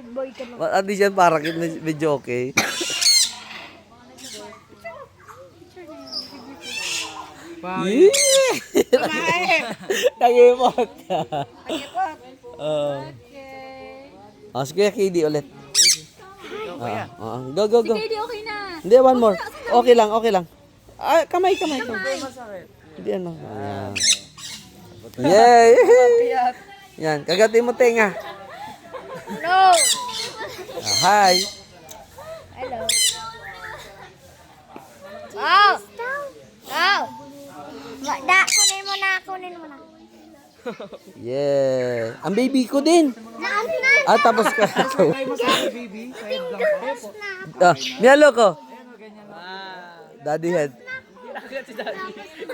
Big boy ka na. At least yan parang medyo okay. Wow. Nag-ipot ka. Si Kuya KD ulit. Go, go, go. Hindi, okay na. Hindi, one more. Okay lang, okay lang. Ah, kamay. Hindi ano. Ayan. Yay! Yan, kagatin mo tenga. No! Hi. Hello. Oh! Oh! Kunin mo na. Yeah. Ang baby ko din. Tapos ka. Miyalo ko. Daddy head.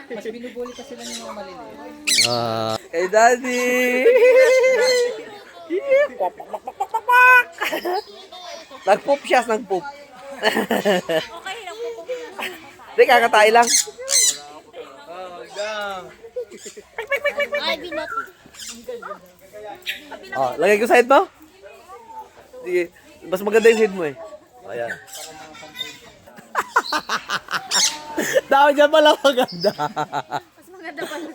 Mas binubuli pa sila ng mga maliliit. Kay daddy. Nag-poop siya, nag-poop. Okay lang po. Hindi, kakatay lang. Ay, binot. Lagay ko sa head mo. Sige, mas maganda yung head mo eh. Ayan. Dami dyan pala maganda. Mas maganda pala.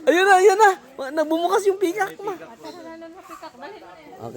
Ayun na. Nagbumukas yung pikak mo. Tara na, napikak. Dali na. Okay.